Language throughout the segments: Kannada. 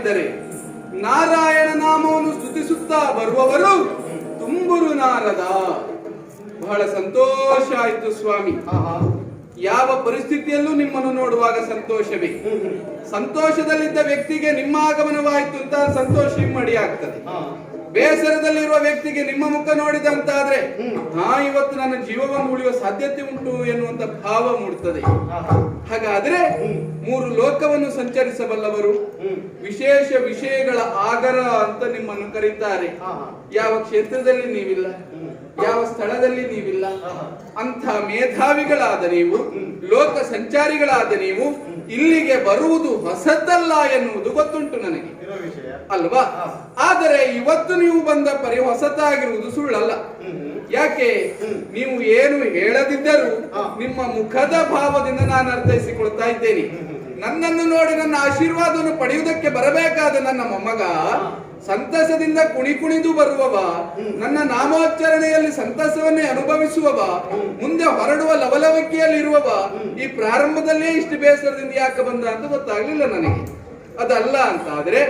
ಇದ್ದರೆ ನಾರಾಯಣ ನಾಮವನ್ನು ಸ್ತುತಿಸುತ್ತಾ ಬರುವವರು ತುಂಬುರು ನಾರದ. ಬಹಳ ಸಂತೋಷ ಆಯಿತು ಸ್ವಾಮಿ. ಯಾವ ಪರಿಸ್ಥಿತಿಯಲ್ಲೂ ನಿಮ್ಮನ್ನು ನೋಡುವಾಗ ಸಂತೋಷವೇ. ಸಂತೋಷದಲ್ಲಿದ್ದ ವ್ಯಕ್ತಿಗೆ ನಿಮ್ಮ ಆಗಮನವಾಯಿತು ಅಂತ ಸಂತೋಷ ಇಮ್ಮಡಿ ಆಗ್ತದೆ. ಬೇಸರದಲ್ಲಿರುವ ವ್ಯಕ್ತಿಗೆ ನಿಮ್ಮ ಮುಖ ನೋಡಿದಂತಾದ್ರೆ ಇವತ್ತು ನನ್ನ ಜೀವವನ್ನು ಉಳಿಯುವ ಸಾಧ್ಯತೆ ಉಂಟು ಎನ್ನುವಂತ ಭಾವ ಮೂಡುತ್ತದೆ. ಹಾಗಾದ್ರೆ ಮೂರು ಲೋಕವನ್ನು ಸಂಚರಿಸಬಲ್ಲವರು, ವಿಶೇಷ ವಿಷಯಗಳ ಆಗರ ಅಂತ ನಿಮ್ಮನ್ನು ಕರೀತಾರೆ. ಯಾವ ಕ್ಷೇತ್ರದಲ್ಲಿ ನೀವಿಲ್ಲ, ಯಾವ ಸ್ಥಳದಲ್ಲಿ ನೀವಿಲ್ಲ, ಅಂಥ ಮೇಧಾವಿಗಳಾದ ನೀವು, ಲೋಕ ಸಂಚಾರಿಗಳಾದ ನೀವು ಇಲ್ಲಿಗೆ ಬರುವುದು ಹೊಸದಲ್ಲ ಎನ್ನುವುದು ಗೊತ್ತುಂಟು ನನಗೆ, ಅಲ್ವಾ? ಆದರೆ ಇವತ್ತು ನೀವು ಬಂದ ಪರಿ ಹೊಸತಾಗಿರುವುದು ಸುಳ್ಳಲ್ಲ. ಯಾಕೆ? ನೀವು ಏನು ಹೇಳದಿದ್ದರೂ ನಿಮ್ಮ ಮುಖದ ಭಾವದಿಂದ ನಾನು ಅರ್ಥೈಸಿಕೊಳ್ತಾ ಇದ್ದೇನೆ. ನನ್ನನ್ನು ನೋಡಿ ನನ್ನ ಆಶೀರ್ವಾದವನ್ನು ಪಡೆಯುವುದಕ್ಕೆ ಬರಬೇಕಾದ ನನ್ನ ಮೊಮ್ಮಗ ಸಂತಸದಿಂದ ಕುಣಿದು ಬರುವವ, ನನ್ನ ನಾಮೋಚ್ಚರಣೆಯಲ್ಲಿ ಸಂತಸವನ್ನೇ ಅನುಭವಿಸುವವ, ಮುಂದೆ ಹೊರಡುವ ಲವಲವಿಕೆಯಲ್ಲಿರುವವ ಈ ಪ್ರಾರಂಭದಲ್ಲೇ ಇಷ್ಟು ಬೇಸರದಿಂದ ಯಾಕೆ ಬಂದ ಅಂತ ಗೊತ್ತಾಗ್ಲಿಲ್ಲ ನನಗೆ. ಅದಲ್ಲ ಅಂತಾದ್ರೆ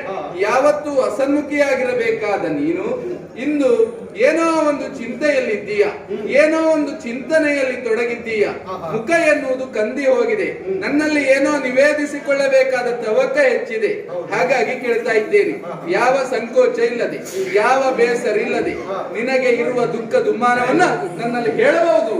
ಯಾವತ್ತೂ ಅಸನ್ಮುಖಿಯಾಗಿರಬೇಕಾದ ನೀನು ಇಂದು ಏನೋ ಒಂದು ಚಿಂತೆಯಲ್ಲಿದ್ದೀಯ, ಏನೋ ಒಂದು ಚಿಂತನೆಯಲ್ಲಿ ತೊಡಗಿದ್ದೀಯ. ಮುಖ ಎನ್ನುವುದು ಕಂದಿ ಹೋಗಿದೆ. ನನ್ನಲ್ಲಿ ಏನೋ ನಿವೇದಿಸಿಕೊಳ್ಳಬೇಕಾದ ತವಕ ಹೆಚ್ಚಿದೆ. ಹಾಗಾಗಿ ಕೇಳ್ತಾ ಇದ್ದೇನೆ, ಯಾವ ಸಂಕೋಚ ಇಲ್ಲದೆ, ಯಾವ ಬೇಸರ ಇಲ್ಲದೆ ನಿನಗೆ ಇರುವ ದುಃಖ ದುಮ್ಮಾನವನ್ನ ನನ್ನಲ್ಲಿ ಹೇಳಬಹುದು.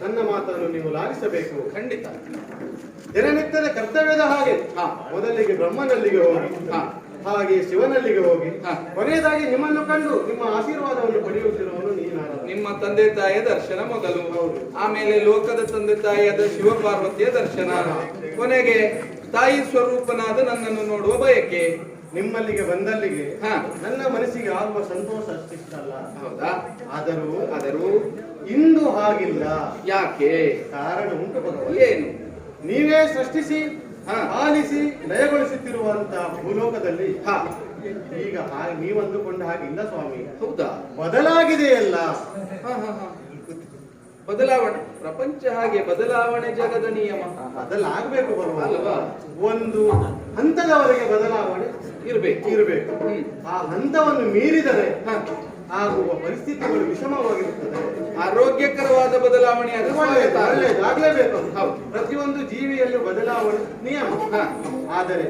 ನನ್ನ ಮಾತನ್ನು ನೀವು ಲಾಲಿಸಬೇಕು. ಖಂಡಿತ. ದಿನನಿತ್ಯದ ಕರ್ತವ್ಯದ ಹಾಗೆ ಮೊದಲಿಗೆ ಬ್ರಹ್ಮನಲ್ಲಿಗೆ ಹೋಗಿ, ಹಾಗೆ ಶಿವನಲ್ಲಿಗೆ ಹೋಗಿ, ಕೊನೆಯದಾಗಿ ನಿಮ್ಮನ್ನು ಕಂಡು ನಿಮ್ಮ ಆಶೀರ್ವಾದವನ್ನು ಪಡೆಯುತ್ತಿರುವವನು ನೀನಾರ. ನಿಮ್ಮ ತಂದೆ ತಾಯಿಯ ದರ್ಶನ ಮೊದಲು, ಆಮೇಲೆ ಲೋಕದ ತಂದೆ ತಾಯಿಯಾದ ಶಿವ ಪಾರ್ವತಿಯ ದರ್ಶನ, ಕೊನೆಗೆ ತಾಯಿ ಸ್ವರೂಪನಾದ ನನ್ನನ್ನು ನೋಡುವ ಬಯಕೆ. ನಿಮ್ಮಲ್ಲಿಗೆ ಬಂದಲ್ಲಿಗೆ ನನ್ನ ಮನಸ್ಸಿಗೆ ಆಗುವ ಸಂತೋಷ ಅಷ್ಟಿಷ್ಟಲ್ಲ. ಹೌದಾ? ಆದರೂ ಇಂದು ಹಾಗಿಲ್ಲ. ಯಾಕೆ? ಕಾರಣ ಉಂಟು ಭಗವಂತ. ಏನು? ನೀವೇ ಸೃಷ್ಟಿಸಿ ಆಲಿಸಿ ಲಯಗೊಳಿಸುತ್ತಿರುವಂತಹ ಭೂಲೋಕದಲ್ಲಿ ಈಗ ನೀವು ಅಂದುಕೊಂಡ ಹಾಗಿಲ್ಲ ಸ್ವಾಮಿ. ಹೌದಾ? ಬದಲಾಗಿದೆಯಲ್ಲ. ಬದಲಾವಣೆ ಪ್ರಪಂಚ ಹಾಗೆ, ಬದಲಾವಣೆ ಜಗದ ನಿಯಮ. ಬದಲಾಗಬೇಕು ಬರುವಲ್ವಾ? ಒಂದು ಹಂತದವರೆಗೆ ಬದಲಾವಣೆ ಇರಬೇಕು. ಆ ಹಂತವನ್ನು ಮೀರಿದರೆ ಆಗುವ ಪರಿಸ್ಥಿತಿಗಳು ವಿಷಮವಾಗಿರುತ್ತದೆ. ಆರೋಗ್ಯಕರವಾದ ಬದಲಾವಣೆ ಒಳ್ಳೆಯದಾಗಲೇಬೇಕು. ಪ್ರತಿಯೊಂದು ಜೀವಿಯಲ್ಲೂ ಬದಲಾವಣೆ ನಿಯಮ. ಆದರೆ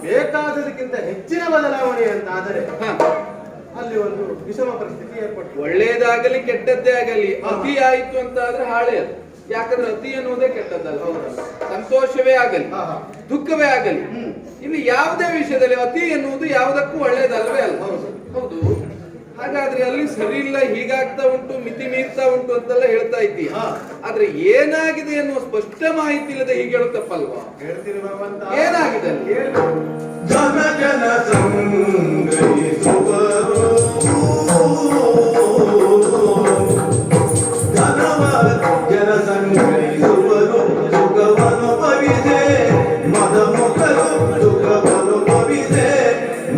ಬೇಕಾದದಕ್ಕಿಂತ ಹೆಚ್ಚಿನ ಬದಲಾವಣೆ ಅಂತ ಆದರೆ ಅಲ್ಲಿ ಒಂದು ವಿಷಮ ಪರಿಸ್ಥಿತಿ ಏರ್ಪಟ್ಟು, ಒಳ್ಳೆಯದಾಗಲಿ ಕೆಟ್ಟದ್ದೇ ಆಗಲಿ ಅತಿ ಆಯಿತು ಅಂತ ಆದ್ರೆ ಹಾಳೆ ಅದು. ಯಾಕಂದ್ರೆ ಅತಿ ಅನ್ನೋದೇ ಕೆಟ್ಟದ್ದಲ್ಲ. ಸಂತೋಷವೇ ಆಗಲಿ ದುಃಖವೇ ಆಗಲಿ, ಇನ್ನು ಯಾವುದೇ ವಿಷಯದಲ್ಲಿ ಅತಿ ಎನ್ನುವುದು ಯಾವುದಕ್ಕೂ ಒಳ್ಳೆಯದಲ್ವೇ ಅಲ್ಲ. ಹೌದು. ಹಾಗಾದ್ರೆ ಅಲ್ಲಿ ಸರಿ ಇಲ್ಲ, ಹೀಗಾಗ್ತಾ ಉಂಟು, ಮಿತಿ ಮೀರ್ತಾ ಉಂಟು ಅಂತೆಲ್ಲ ಹೇಳ್ತಾ ಇದ್ದೀಯ. ಆದ್ರೆ ಏನಾಗಿದೆ ಎನ್ನುವ ಸ್ಪಷ್ಟ ಮಾಹಿತಿ ಇಲ್ಲದೆ ಹೀಗೆ ಹೇಳೋ ತಪ್ಪಲ್ವಾ? ಏನಾಗಿದೆ? ಜನ ಜನ ಜನ ಸಂಗ್ರಹಿಸುವರು, ಸುಖವನ್ನು ಪವಿದೆ ಮದ ಮುಖರು, ಸುಖವನ್ನು ಪವಿದೆ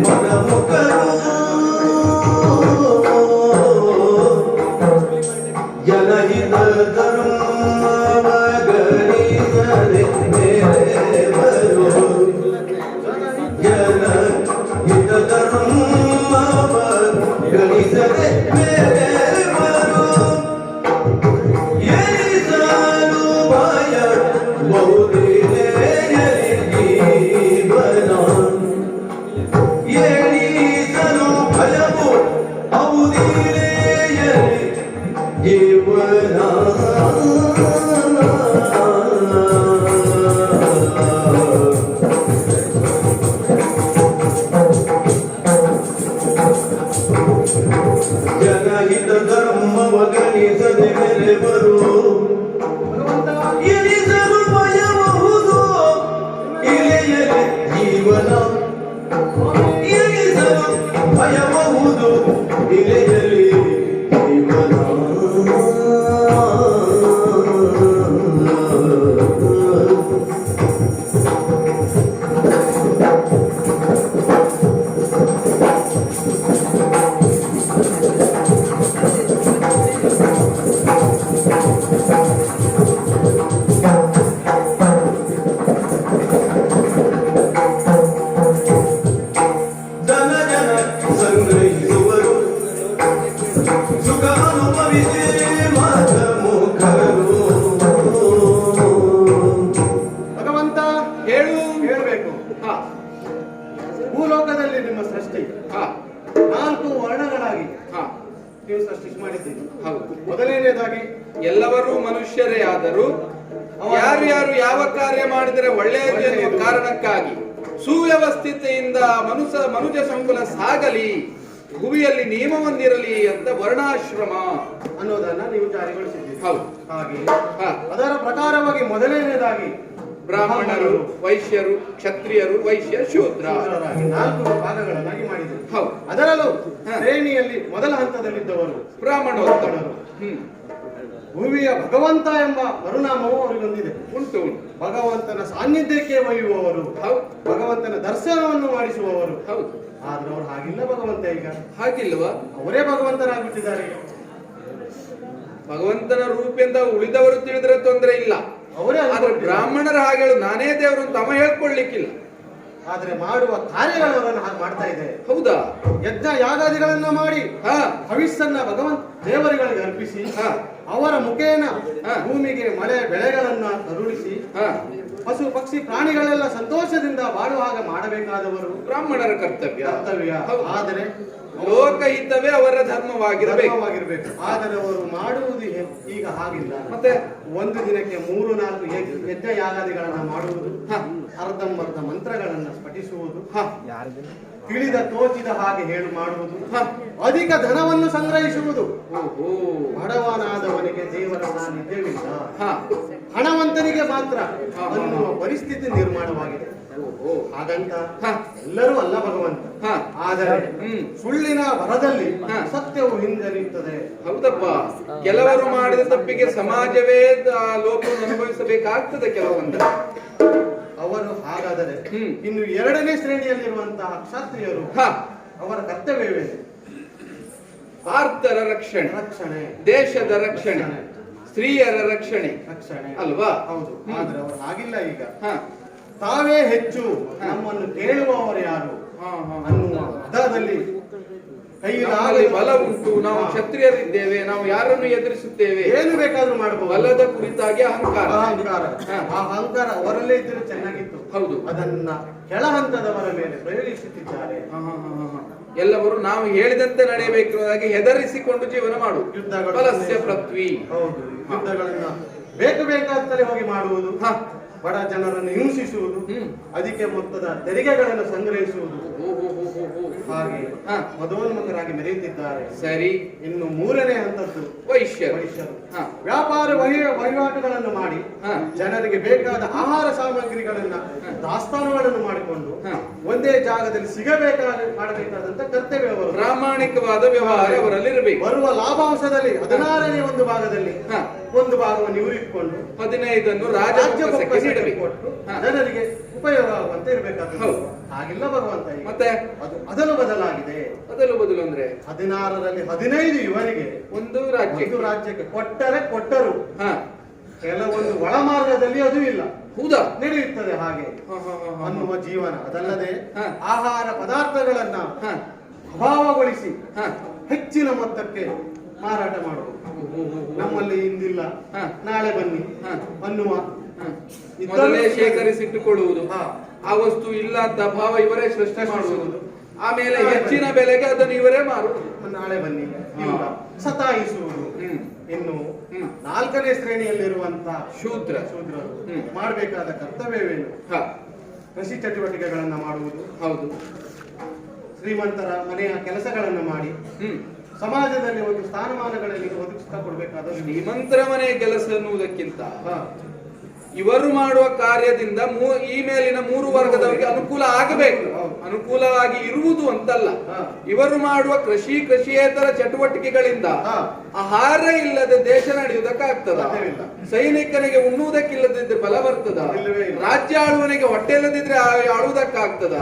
ಮದ ಮುಖರು. ಜನಹಿತ ಧರ್ಮಗಳಿಸದೆ ಮೇಲೆ ಬರು, ಜನಹಿತ ಧರ್ಮಗಳಿಸದೆ ವೈಶ್ಯರೇ ಆದರೂ ಯಾರ್ಯಾರು ಯಾವ ಕಾರ್ಯ ಮಾಡಿದರೆ ಒಳ್ಳೆಯದು ಎನ್ನುವ ಕಾರಣಕ್ಕಾಗಿ ಸುವ್ಯವಸ್ಥಿತೆಯಿಂದ ಮನುಜ ಸಂಕುಲ ಸಾಗಲಿ, ಭುವಿಯಲ್ಲಿ ನಿಯಮ ಹೊಂದಿರಲಿ ಅಂತ ವರ್ಣಾಶ್ರಮ ಅನ್ನೋದನ್ನ ನೀವು ಜಾರಿಗೊಳಿಸಿದ್ದೀರಿ. ಹೌದು. ಹಾಗೆ ಹಾ. ಅದರ ಪ್ರಕಾರವಾಗಿ ಮೊದಲನೇದಾಗಿ ಬ್ರಾಹ್ಮಣರು, ವೈಶ್ಯರು, ಕ್ಷತ್ರಿಯರು, ವೈಶ್ಯ, ಶೂದ್ರ 4 ಭಾಗಗಳನ್ನಾಗಿ ಮಾಡಿದರು. ಹೌದು. ಅದರಲ್ಲೂ ಹಾ. ಶ್ರೇಣಿಯಲ್ಲಿ ಮೊದಲ ಹಂತದಲ್ಲಿದ್ದವರು ಬ್ರಾಹ್ಮಣೋತ್ತಮರು. ಭುವಿಯ ಭಗವಂತ ಎಂಬ ಮರುನಾಮವು ಅವರಿಗೊಂದಿದೆ. ಉಂಟು. ಭಗವಂತನ ಸಾನ್ನಿಧ್ಯಕ್ಕೆ ಒಯ್ಯುವವರು, ಹೌದು. ಭಗವಂತನ ದರ್ಶನವನ್ನು ಮಾಡಿಸುವವರು. ಹೌದು. ಆದ್ರೆ ಅವ್ರು ಹಾಗಿಲ್ಲ. ಭಗವಂತ ಈಗ ಹಾಗಿಲ್ವಾ? ಅವರೇ ಭಗವಂತನಾಗ್ಬಿಟ್ಟಿದ್ದಾರೆ. ಭಗವಂತನ ರೂಪದಿಂದ ಉಳಿದವರು ತಿಳಿದ್ರೆ ತೊಂದರೆ ಇಲ್ಲ. ಅವರೇ ಆದ್ರೆ ಬ್ರಾಹ್ಮಣರ ಹಾಗೆ ಹೇಳು ನಾನೇ ದೇವರು ತಮ್ಮ ಹೇಳ್ಕೊಳ್ಳಿಕ್ಕಿಲ್ಲ. ಆದ್ರೆ ಮಾಡುವ ಕಾರ್ಯಗಳನ್ನು ಹಾಗೆ ಮಾಡ್ತಾ ಇದೆ. ಹೌದಾ? ಯಜ್ಞ ಯಾಗಾದಿಗಳನ್ನ ಮಾಡಿ ಹವಿಸ್ಸನ್ನ ಭಗವಂತ ದೇವರುಗಳಿಗೆ ಅರ್ಪಿಸಿ ಅವರ ಮುಖೇನ ಭೂಮಿಗೆ ಮಳೆ ಬೆಳೆಗಳನ್ನ ಕರುಣಿಸಿ ಪಶು ಪಕ್ಷಿ ಪ್ರಾಣಿಗಳೆಲ್ಲ ಸಂತೋಷದಿಂದ ಬಾಳುವ ಹಾಗೆ ಮಾಡಬೇಕಾದವರು ಬ್ರಾಹ್ಮಣರ ಕರ್ತವ್ಯ. ಆದರೆ ಲೋಕಹಿತವೇ ಅವರ ಧರ್ಮವಾಗಿರಬೇಕು. ಆದರೆ ಅವರು ಮಾಡುವುದು ಈಗ ಹಾಗಿಲ್ಲ. ಮತ್ತೆ ಒಂದು ದಿನಕ್ಕೆ 3-4 ಯಜ್ಞ ಯಾಗಾದಿಗಳನ್ನ ಮಾಡುವುದು, ಅರ್ಧಂಬರ್ಧ ಮಂತ್ರಗಳನ್ನ ಸ್ಫಟಿಸುವುದು, ತಿಳಿದ ತೋಚಿದ ಹಾಗೆ ಹೇಳು ಮಾಡುವುದು, ಅಧಿಕ ಧನವನ್ನು ಸಂಗ್ರಹಿಸುವುದು. ಬಡವನಾದವನಿಗೆ ದೇವರ ಸಾನ್ನಿಧ್ಯವಿಲ್ಲ, ಹಣವಂತನಿಗೆ ಮಾತ್ರ ಅನ್ನುವ ಪರಿಸ್ಥಿತಿ ನಿರ್ಮಾಣವಾಗಿದೆ. ಹಾಗಂತ ಎಲ್ಲರೂ ಅಲ್ಲ ಭಗವಂತ. ಆದರೆ ಸುಳ್ಳಿನ ಭರದಲ್ಲಿ ಸತ್ಯವು ಹಿಂಜರಿಯುತ್ತದೆ. ಹೌದಪ್ಪ. ಕೆಲವರು ಮಾಡಿದ ತಪ್ಪಿಗೆ ಸಮಾಜವೇ ಲೋಪವನ್ನು ಅನುಭವಿಸಬೇಕಾಗ್ತದೆ ಕೆಲವೊಂದು. ಅವರು ಹಾಗಾದರೆ ಇನ್ನು 2ನೇ ಶ್ರೇಣಿಯಲ್ಲಿರುವಂತಹ ಕ್ಷತ್ರಿಯರು ಅವರ ಕರ್ತವ್ಯವೇನು? ಆರ್ತರ ರಕ್ಷಣೆ, ದೇಶದ ರಕ್ಷಣೆ, ಸ್ತ್ರೀಯರ ರಕ್ಷಣೆ ಅಲ್ವಾ? ಹೌದು. ಆದ್ರೆ ಅವರು ಹಾಗಿಲ್ಲ. ಈಗ ತಾವೇ ಹೆಚ್ಚು, ನಮ್ಮನ್ನು ಕೇಳುವವರು ಯಾರು ಅನ್ನುವ ಹದದಲ್ಲಿ ಕೈಯಲ್ಲಿ ಬಲ ಉಂಟು, ನಾವು ಕ್ಷತ್ರಿಯರಿದ್ದೇವೆ, ನಾವು ಯಾರನ್ನು ಎದುರಿಸುತ್ತೇವೆ, ಏನು ಬೇಕಾದ್ರೂ ಮಾಡಬಹುದು. ಬಲದ ಕುರಿತಾಗಿ ಅಹಂಕಾರ ಆ ಅಹಂಕಾರ ಅವರಲ್ಲೇ ಇದ್ದರೆ ಚೆನ್ನಾಗಿತ್ತು. ಹೌದು. ಅದನ್ನ ಕೆಳ ಹಂತದವರ ಮೇಲೆ ಪ್ರಯೋಗಿಸುತ್ತಿದ್ದಾರೆ. ಎಲ್ಲವರು ನಾವು ಹೇಳಿದಂತೆ ನಡೆಯಬೇಕು, ಹೆದರಿಸಿಕೊಂಡು ಜೀವನ ಮಾಡು. ಬಲಸ್ಯ ಪೃಥ್ವಿ. ಹೌದು. ಯುದ್ಧಗಳನ್ನ ಬೇಕಾದಂತಲೇ ಹೋಗಿ ಮಾಡುವುದು, ಬಡ ಜನರನ್ನು ಹಿಂಸಿಸುವುದು, ಅಧಿಕ ಮೊತ್ತದ ತೆರಿಗೆಗಳನ್ನು ಸಂಗ್ರಹಿಸುವುದು, ಹಾಗೆ ಮದೋನ್ಮುಖರಾಗಿ ಮೆರೆಯುತ್ತಿದ್ದಾರೆ. ಸರಿ. ಇನ್ನು 3ನೇ ಹಂತದ್ದು ವೈಶ್ಯರು. ವ್ಯಾಪಾರ ವಹಿವಾಟುಗಳನ್ನು ಮಾಡಿ ಜನರಿಗೆ ಬೇಕಾದ ಆಹಾರ ಸಾಮಗ್ರಿಗಳನ್ನ ದಾಸ್ತಾನುಗಳನ್ನು ಮಾಡಿಕೊಂಡು ಒಂದೇ ಜಾಗದಲ್ಲಿ ಮಾಡಬೇಕಾದಂತ ಕರ್ತವ್ಯ ಅವರು. ಪ್ರಾಮಾಣಿಕವಾದ ವ್ಯವಹಾರ ಅವರಲ್ಲಿ ಇರಬೇಕು. ಬರುವ ಲಾಭಾಂಶದಲ್ಲಿ 16ನೇ ಒಂದು ಭಾಗದಲ್ಲಿ ಒಂದು ಭಾಗವನ್ನು ಇವರು ಇಟ್ಕೊಂಡು 15ನ್ನು ರಾಜ್ಯ ಕೊಟ್ಟು ಜನರಿಗೆ ಉಪಯೋಗ ಆಗುವಂತೆ ಇರಬೇಕಾದ್ರೆ ಹಾಗಿಲ್ಲ ಭಗವಂತ. ಮತ್ತೆ ಅದಲು ಬದಲಾಗಿದೆ. ಬದಲು ಅಂದ್ರೆ 16ರಲ್ಲಿ 15 ಇವರಿಗೆ ಒಂದು ರಾಜ್ಯಕ್ಕೆ ಕೊಟ್ಟರು. ಕೆಲವೊಂದು ಒಳ ಮಾರ್ಗದಲ್ಲಿ ಅದು ಇಲ್ಲ. ಹೌದಾ? ನಡೆಯುತ್ತದೆ ಹಾಗೆ ಅನ್ನುವ ಜೀವನ. ಅದಲ್ಲದೆ ಆಹಾರ ಪದಾರ್ಥಗಳನ್ನ ಅಭಾವಗೊಳಿಸಿ ಹೆಚ್ಚಿನ ಮೊತ್ತಕ್ಕೆ ಮಾರಾಟ ಮಾಡುವುದು. ನಮ್ಮಲ್ಲಿ ಇಂದಿಲ್ಲ, ನಾಳೆ ಬನ್ನಿ ಅನ್ನುವ ಮೊದಲೇ ಶೇಖರಿಸಿಟ್ಟುಕೊಳ್ಳುವುದು. ಆ ವಸ್ತು ಇಲ್ಲ ಅಂತ ಭಾವ ಇವರೇ ಸೃಷ್ಟಿ ಮಾಡುವುದು. ಆಮೇಲೆ ಹೆಚ್ಚಿನ ಬೆಲೆಗೆ ಅದನ್ನು ಇವರೇ ಮಾರುವುದು. ನಾಳೆ ಬನ್ನಿ ಇಲ್ಲ ಸತಾಯಿಸುವುದು. ಇನ್ನು 4ನೇ ಶ್ರೇಣಿಯಲ್ಲಿರುವಂತಹ ಶೂದ್ರರು ಮಾಡಬೇಕಾದ ಕರ್ತವ್ಯವೇನು? ಕೃಷಿ ಚಟುವಟಿಕೆಗಳನ್ನ ಮಾಡುವುದು. ಹೌದು. ಶ್ರೀಮಂತರ ಮನೆಯ ಕೆಲಸಗಳನ್ನು ಮಾಡಿ ಸಮಾಜದಲ್ಲಿ ಒಂದು ಸ್ಥಾನಮಾನಗಳಲ್ಲಿ ಒದಗಿಸ್ತಾ ಕೊಡಬೇಕಾದ. ಶ್ರೀಮಂತರ ಮನೆಯ ಕೆಲಸ ಎನ್ನುವುದಕ್ಕಿಂತ ಇವರು ಮಾಡುವ ಕಾರ್ಯದಿಂದ ಈ ಮೇಲಿನ 3 ವರ್ಗದವರಿಗೆ ಅನುಕೂಲ ಆಗಬೇಕು. ಅನುಕೂಲವಾಗಿ ಇರುವುದು ಅಂತಲ್ಲ, ಇವರು ಮಾಡುವ ಕೃಷಿಯೇತರ ಚಟುವಟಿಕೆಗಳಿಂದ ಆಹಾರ ಇಲ್ಲದೆ ದೇಶ ನಡೆಯುವುದಕ್ಕಾಗ್ತದ? ಸೈನಿಕನಿಗೆ ಉಣ್ಣುವುದಕ್ಕಿಲ್ಲದಿದ್ರೆ ಬಲ ಬರ್ತದ? ರಾಜ್ಯ ಆಳುವನಿಗೆ ಹೊಟ್ಟೆ ಇಲ್ಲದಿದ್ರೆ ಆಳುವುದಕ್ಕಾಗ್ತದ?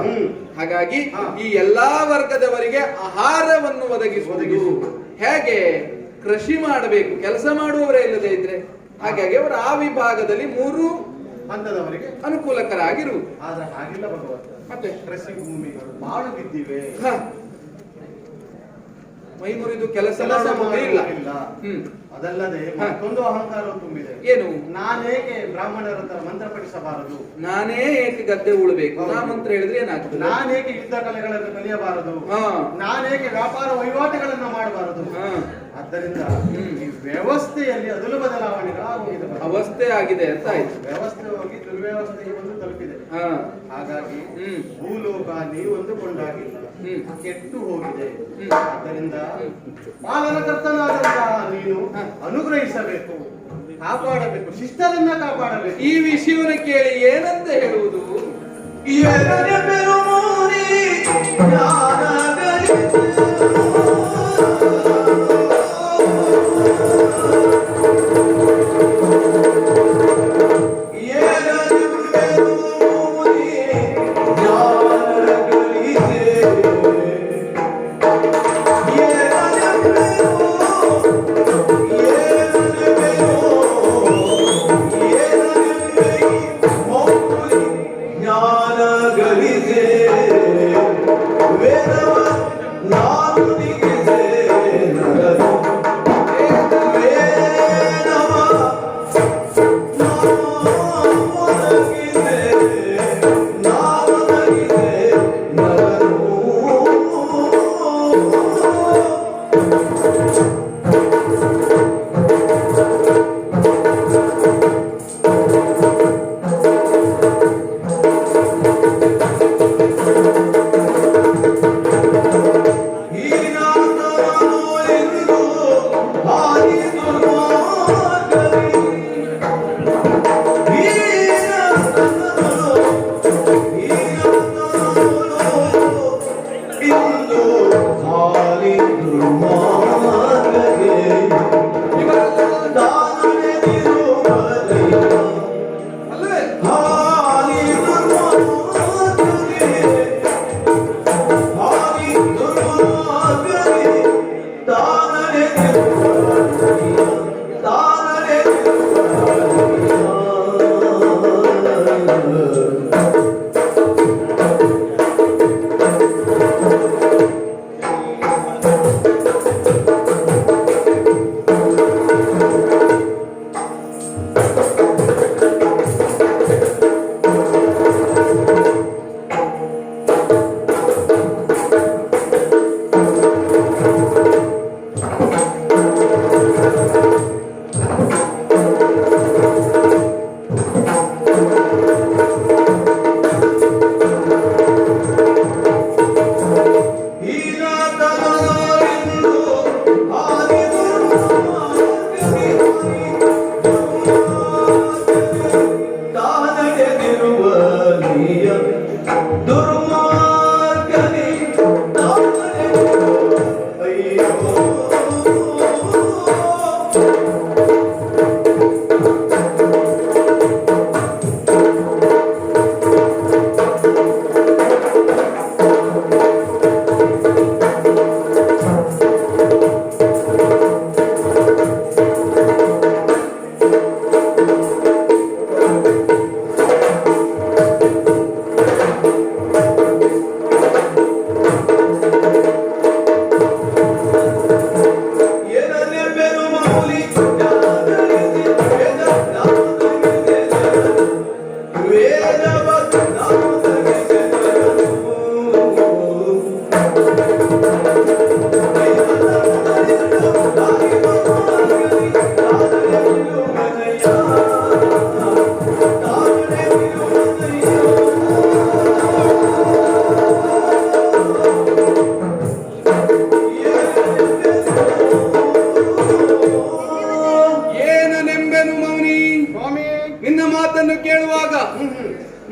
ಹಾಗಾಗಿ ಈ ಎಲ್ಲಾ ವರ್ಗದವರಿಗೆ ಆಹಾರವನ್ನು ಒದಗಿಸುವುದು ಹೇಗೆ? ಕೃಷಿ ಮಾಡಬೇಕು, ಕೆಲಸ ಮಾಡುವವರೇ ಇಲ್ಲದೆ ಇದ್ರೆ. ಹಾಗಾಗಿ ಅವರು ಆ ವಿಭಾಗದಲ್ಲಿ 3 ಹಂತದವರಿಗೆ ಅನುಕೂಲಕರಾಗಿರುವುದು. ಆದ್ರೆ ಹಾಗಿಲ್ಲ ಭಗವಂತ. ಮತ್ತೆ ಕೃಷಿ ಭೂಮಿಗಳು ಬಾಳು ಬಿದ್ದಿವೆ. ಮೈ ಮುರಿದು ಕೆಲಸ ಇಲ್ಲ. ಅದಲ್ಲದೆ ಮತ್ತೊಂದು ಅಹಂಕಾರ ತುಂಬಿದೆ. ಏನು? ನಾನೇಕೆ ಬ್ರಾಹ್ಮಣರ ಮಂತ್ರ ಪಠಿಸಬಾರದು? ನಾನೇ ಏಕೆ ಗದ್ದೆ ಉಳಬೇಕು? ನಾ ಮಂತ್ರ ಹೇಳಿದ್ರೆ ಏನಾಗ್ತದೆ? ನಾನೇಕೆ ಯುದ್ಧ ಕಲೆಗಳನ್ನು ಕಲಿಯಬಾರದು? ನಾನೇಕೆ ವ್ಯಾಪಾರ ವಹಿವಾಟುಗಳನ್ನ ಮಾಡಬಾರದು? ಆದ್ದರಿಂದ ವ್ಯವಸ್ಥೆಯಲ್ಲಿ ಅದಲು ಬದಲಾವಣೆಗಳಾಗೋಗಿದೆ. ಅವಸ್ಥೆ ಆಗಿದೆ ಅಂತ ಆಯ್ತು. ವ್ಯವಸ್ಥೆ ಹೋಗಿ ದುರ್ವ್ಯವಸ್ಥೆಗೆ ಒಂದು ತಲುಪಿದೆ. ಹಾ. ಹಾಗಾಗಿ ಭೂಲೋಕ ನೀವು ಅಂದುಕೊಂಡಾಗಿಲ್ಲ, ಕೆಟ್ಟು ಹೋಗಿದೆ. ಆದ್ದರಿಂದ ಪಾಲನಕರ್ತನಾದಂತಹ ನೀನು ಅನುಗ್ರಹಿಸಬೇಕು, ಕಾಪಾಡಬೇಕು, ಶಿಷ್ಟರನ್ನ ಕಾಪಾಡಬೇಕು. ಈ ವಿಷಯವನ್ನು ಕೇಳಿ ಏನಂತ ಹೇಳುವುದು? ಎನಗೆ ಬೆರುಮೂರಿ ಜ್ಞಾನಗಳಿತು.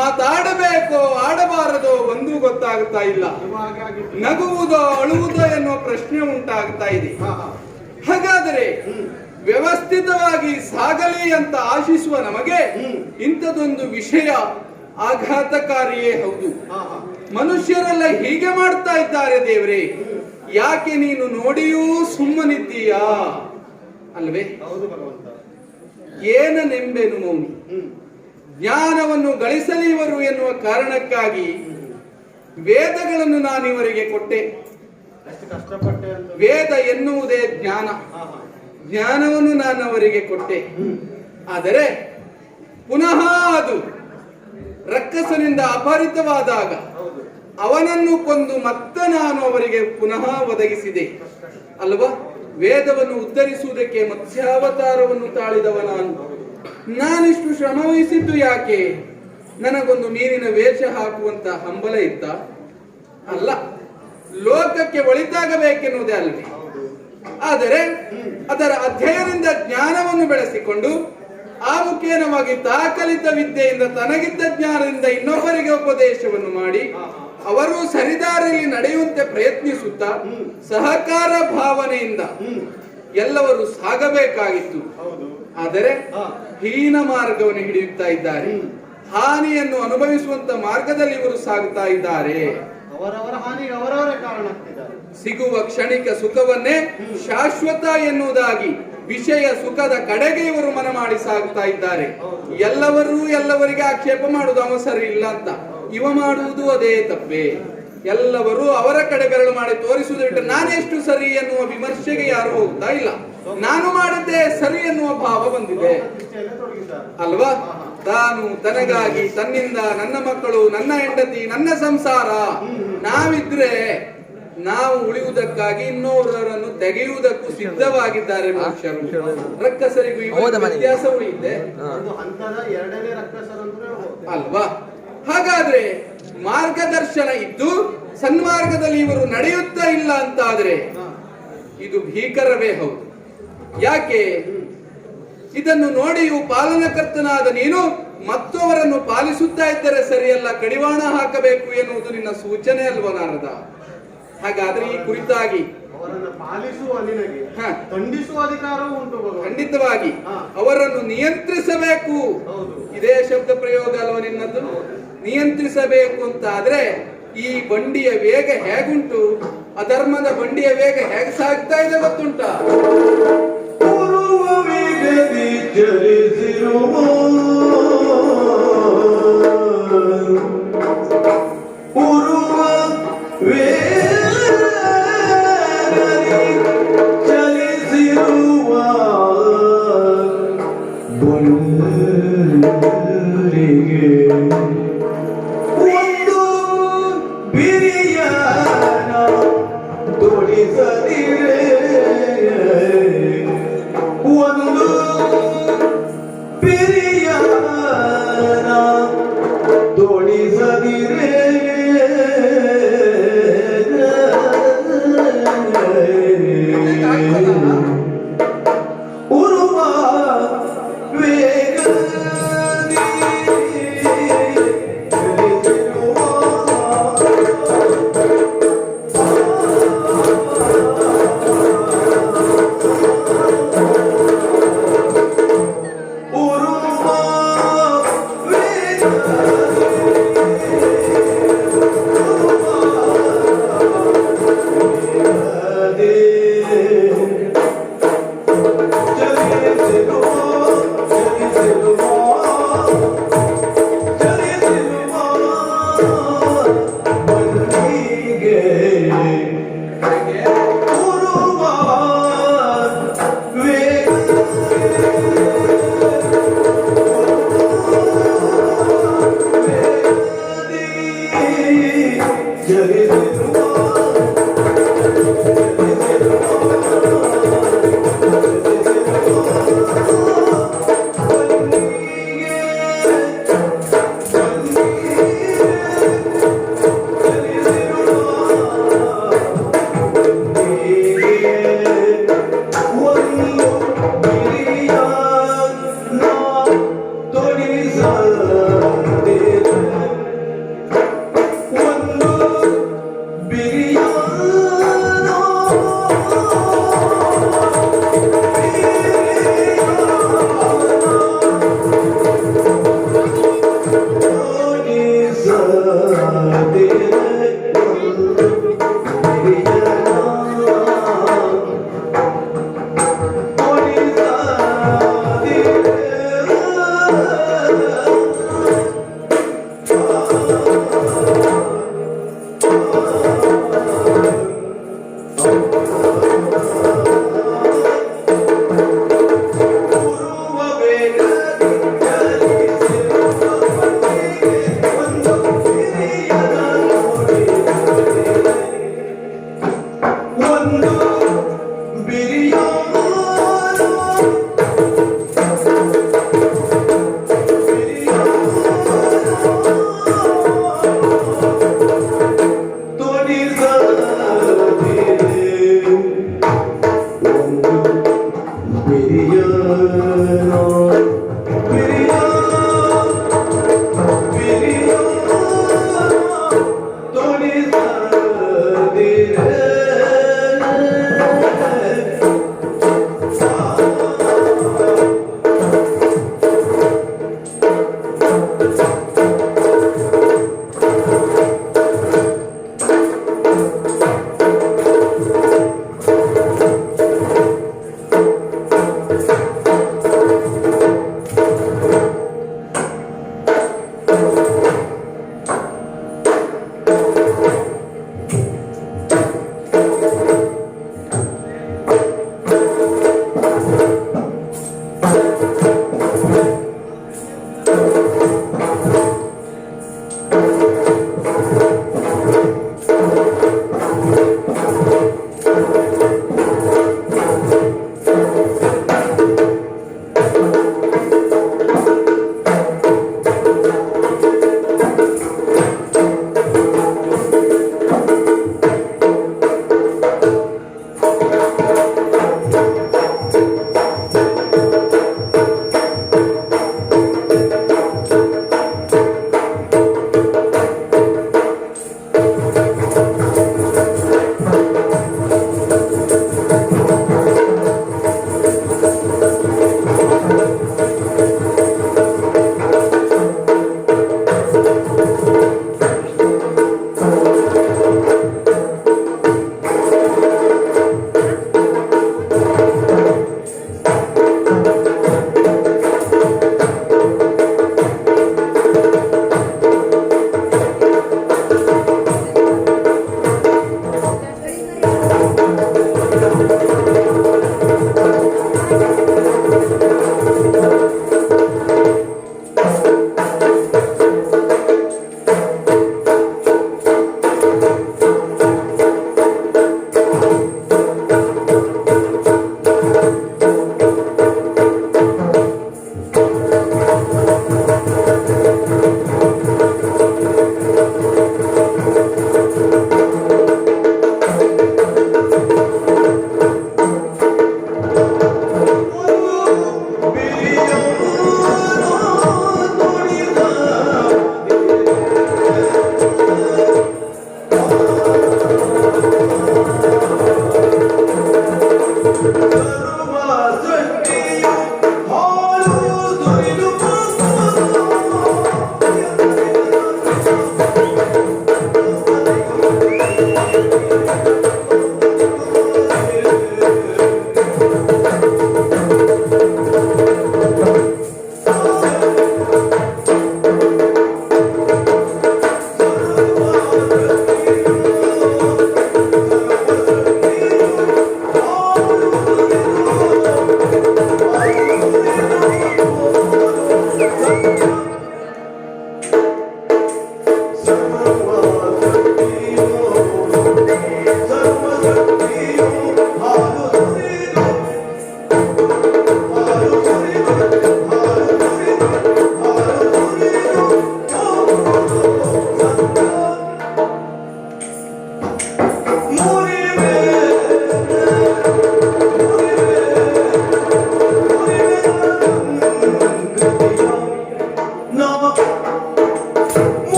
ಮಾತಾಡಬೇಕೋ ಆಡಬಾರದೋ ಒಂದೂ ಗೊತ್ತಾಗ್ತಾ ಇಲ್ಲ. ನಗುವುದೋ ಅಳುವುದೋ ಎನ್ನುವ ಪ್ರಶ್ನೆ ಉಂಟಾಗ್ತಾ ಇದೆ. ಹಾಗಾದರೆ ವ್ಯವಸ್ಥಿತವಾಗಿ ಸಾಗಲಿ ಅಂತ ಆಶಿಸುವ ನಮಗೆ ಇಂಥದೊಂದು ವಿಷಯ ಆಘಾತಕಾರಿಯೇ ಹೌದು. ಮನುಷ್ಯರೆಲ್ಲ ಹೀಗೆ ಮಾಡ್ತಾ ಇದ್ದಾರೆ ದೇವರೇ, ಯಾಕೆ ನೀನು ನೋಡಿಯೂ ಸುಮ್ಮನಿದ್ದೀಯಾ ಅಲ್ವೇ? ಏನನೆಂಬೆನು ಮೌನಿ, ಜ್ಞಾನವನ್ನು ಗಳಿಸಲಿವರು ಎನ್ನುವ ಕಾರಣಕ್ಕಾಗಿ ವೇದಗಳನ್ನು ನಾನಿವರಿಗೆ ಕೊಟ್ಟೆ. ವೇದ ಎನ್ನುವುದೇ ಜ್ಞಾನ, ಜ್ಞಾನವನ್ನು ನಾನು ಅವರಿಗೆ ಕೊಟ್ಟೆ. ಆದರೆ ಪುನಃ ಅದು ರಕ್ಕಸನಿಂದ ಅಪಹರಿತವಾದಾಗ ಅವನನ್ನು ಕೊಂದು ಮತ್ತೆ ನಾನು ಅವರಿಗೆ ಪುನಃ ಒದಗಿಸಿದೆ ಅಲ್ವಾ? ವೇದವನ್ನು ಉದ್ಧರಿಸುವುದಕ್ಕೆ ಮತ್ಸ್ಯಾವತಾರವನ್ನು ತಾಳಿದವ ನಾನಿಷ್ಟು ಶ್ರಮ ವಹಿಸಿದ್ದು ಯಾಕೆ? ನನಗೊಂದು ಮೀನಿನ ವೇಷ ಹಾಕುವಂತ ಹಂಬಲ ಇತ್ತ? ಅಲ್ಲ, ಲೋಕಕ್ಕೆ ಒಳಿತಾಗಬೇಕೆನ್ನುವುದೇ ಅಲ್ವೇ. ಆದರೆ ಅದರ ಅಧ್ಯಯನದಿಂದ ಜ್ಞಾನವನ್ನು ಬೆಳೆಸಿಕೊಂಡು ಆ ಮುಖೇನವಾಗಿ ತಾಕಲಿತ ವಿದ್ಯೆಯಿಂದ ತನಗಿದ್ದ ಜ್ಞಾನದಿಂದ ಇನ್ನೊಬ್ಬರಿಗೆ ಉಪದೇಶವನ್ನು ಮಾಡಿ ಅವರು ಸರಿದಾರಿಯಲ್ಲಿ ನಡೆಯುವಂತೆ ಪ್ರಯತ್ನಿಸುತ್ತಾ ಸಹಕಾರ ಭಾವನೆಯಿಂದ ಎಲ್ಲವರು ಸಾಗಬೇಕಾಗಿತ್ತು. ಆದರೆ ಹೀನ ಮಾರ್ಗವನ್ನು ಹಿಡಿಯುತ್ತಾ ಇದ್ದಾರೆ. ಹಾನಿಯನ್ನು ಅನುಭವಿಸುವಂತ ಮಾರ್ಗದಲ್ಲಿ ಇವರು ಸಾಗುತ್ತಾ ಇದ್ದಾರೆ. ಅವರವರ ಹಾನಿಗೆ ಅವರವರೇ ಕಾರಣಕ್ಕಿದ್ದಾರೆ. ಸಿಗುವ ಕ್ಷಣಿಕ ಸುಖವನ್ನೇ ಶಾಶ್ವತ ಎನ್ನುವುದಾಗಿ ವಿಷಯ ಸುಖದ ಕಡೆಗೆ ಇವರು ಮನ ಮಾಡಿ ಸಾಗುತ್ತಾ ಇದ್ದಾರೆ. ಎಲ್ಲವರಿಗೆ ಆಕ್ಷೇಪ ಮಾಡುವುದು ಅವ ಸರಿ ಇಲ್ಲ ಅಂತ, ಇವ ಮಾಡುವುದು ಅದೇ ತಪ್ಪೇ. ಎಲ್ಲವರು ಅವರ ಕಡೆ ಬೆರಳು ಮಾಡಿ ತೋರಿಸುವುದು ಬಿಟ್ಟು ನಾನೆಷ್ಟು ಸರಿ ಎನ್ನುವ ವಿಮರ್ಶೆಗೆ ಯಾರು ಹೋಗ್ತಾ ಇಲ್ಲ. ನಾನು ಮಾಡಿದ್ದೆ ಸರಿ ಎನ್ನುವ ಭಾವ ಬಂದಿದೆ ಅಲ್ವಾ? ತಾನು ತನಗಾಗಿ, ತನ್ನಿಂದ ನನ್ನ ಮಕ್ಕಳು, ನನ್ನ ಹೆಂಡತಿ, ನನ್ನ ಸಂಸಾರ ನಾವಿದ್ರೆ ನಾವು ಉಳಿಯುವುದಕ್ಕಾಗಿ ಇನ್ನೊಬ್ಬರನ್ನು ತೆಗೆಯುವುದಕ್ಕೂ ಸಿದ್ಧವಾಗಿದ್ದಾರೆ ಮನುಷ್ಯರು. ರಕ್ಕಸರಿಗೂ ವ್ಯತ್ಯಾಸ ಉಳಿಯಿದೆ ಅಲ್ವಾ? ಹಾಗಾದ್ರೆ ಮಾರ್ಗದರ್ಶನ ಇದ್ದು ಸನ್ಮಾರ್ಗದಲ್ಲಿ ಇವರು ನಡೆಯುತ್ತಾ ಇಲ್ಲ ಅಂತಾದ್ರೆ ಇದು ಭೀಕರವೇ ಹೌದು. ಯಾಕೆ? ಇದನ್ನು ನೋಡಿಯೂ ಪಾಲನಕರ್ತನಾದ ನೀನು ಮತ್ತೊವರನ್ನು ಪಾಲಿಸುತ್ತಾ ಇದ್ದರೆ ಸರಿಯಲ್ಲ, ಕಡಿವಾಣ ಹಾಕಬೇಕು ಎನ್ನುವುದು ನಿನ್ನ ಸೂಚನೆ ಅಲ್ವ ನಾರದ? ಹಾಗಾದ್ರೆ ಈ ಕುರಿತಾಗಿ ಅವರನ್ನು ಪಾಲಿಸುವ ನಿನಗೆ ಖಂಡಿಸುವ ಅಧಿಕಾರವೂ ಉಂಟು. ಖಂಡಿತವಾಗಿ ಅವರನ್ನು ನಿಯಂತ್ರಿಸಬೇಕು. ಇದೇ ಶಬ್ದ ಪ್ರಯೋಗ ಅಲ್ವ ನಿನ್ನದ್ದು? ನಿಯಂತ್ರಿಸಬೇಕು ಅಂತ ಆದ್ರೆ ಈ ಬಂಡಿಯ ವೇಗ ಹೇಗುಂಟು, ಅಧರ್ಮದ ಬಂಡಿಯ ವೇಗ ಹೇಗೆ ಸಾಗ್ತಾ ಇದೆ ಗೊತ್ತುಂಟ?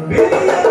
ಬಿರಿಯನ